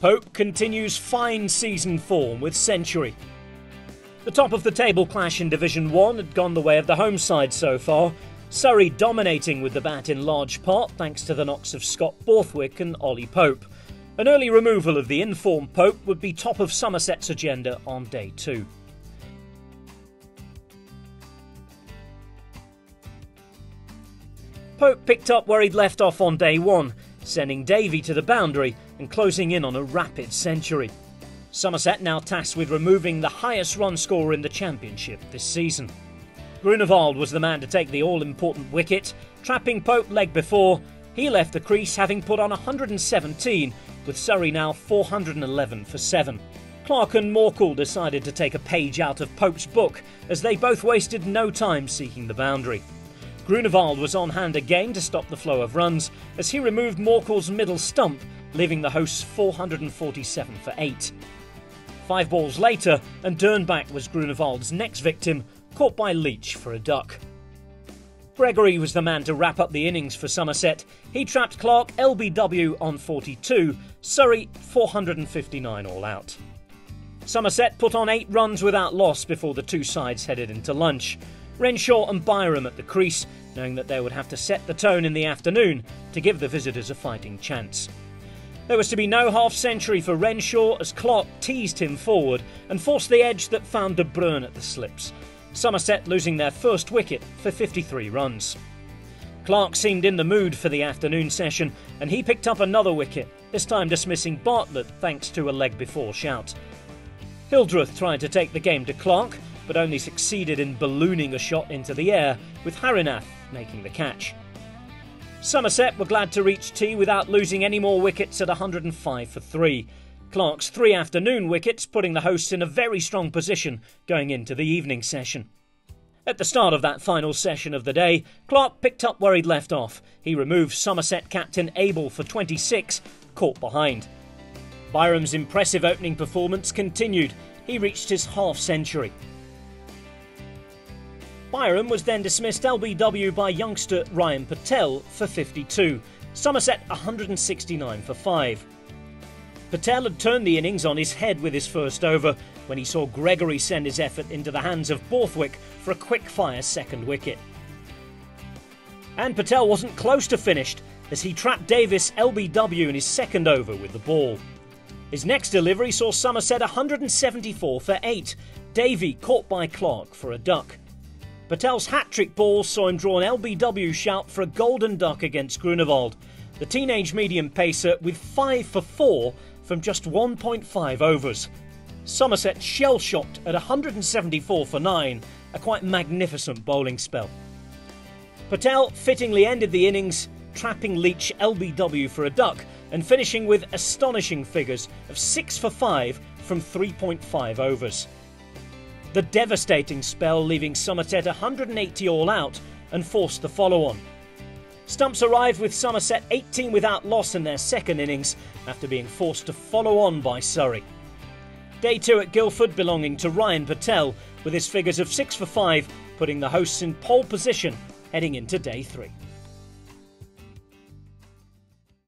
Pope continues fine season form with century. The top of the table clash in Division 1 had gone the way of the home side so far, Surrey dominating with the bat in large part thanks to the knocks of Scott Borthwick and Ollie Pope. An early removal of the in-form Pope would be top of Somerset's agenda on day 2. Pope picked up where he'd left off on day 1, sending Davey to the boundary and closing in on a rapid century. Somerset now tasked with removing the highest run scorer in the Championship this season. Grunewald was the man to take the all-important wicket, trapping Pope leg before. He left the crease having put on 117, with Surrey now 411 for 7. Clark and Morkel decided to take a page out of Pope's book as they both wasted no time seeking the boundary. Grunewald was on hand again to stop the flow of runs as he removed Morkel's middle stump, leaving the hosts 447 for 8. 5 balls later, and Dernbach was Grunewald's next victim, caught by Leach for a duck. Gregory was the man to wrap up the innings for Somerset. He trapped Clark LBW on 42, Surrey 459 all out. Somerset put on 8 runs without loss before the two sides headed into lunch. Renshaw and Byram at the crease, knowing that they would have to set the tone in the afternoon to give the visitors a fighting chance. There was to be no half-century for Renshaw as Clark teased him forward and forced the edge that found De Bruyne at the slips. Somerset losing their first wicket for 53 runs. Clark seemed in the mood for the afternoon session and he picked up another wicket, this time dismissing Bartlett thanks to a leg before shout. Hildreth tried to take the game to Clark, but only succeeded in ballooning a shot into the air, with Harinath making the catch. Somerset were glad to reach tea without losing any more wickets at 105 for 3. Clark's 3 afternoon wickets putting the hosts in a very strong position going into the evening session. At the start of that final session of the day, Clark picked up where he'd left off. He removed Somerset captain Abel for 26, caught behind. Byram's impressive opening performance continued. He reached his half-century. Byram was then dismissed LBW by youngster Ryan Patel for 52, Somerset 169 for 5. Patel had turned the innings on his head with his first over when he saw Gregory send his effort into the hands of Borthwick for a quick-fire second wicket. And Patel wasn't close to finished as he trapped Davis LBW in his second over with the ball. His next delivery saw Somerset 174 for 8, Davey caught by Clark for a duck. Patel's hat-trick ball saw him draw an LBW shout for a golden duck against Grunewald, the teenage medium pacer with 5 for 4 from just 1.5 overs. Somerset shell-shocked at 174 for 9, a quite magnificent bowling spell. Patel fittingly ended the innings, trapping Leach LBW for a duck and finishing with astonishing figures of 6 for 5 from 3.5 overs. The devastating spell leaving Somerset 180 all out and forced the follow-on. Stumps arrived with Somerset 18 without loss in their second innings after being forced to follow on by Surrey. Day 2 at Guildford belonging to Ryan Patel with his figures of 6 for 5, putting the hosts in pole position heading into day 3.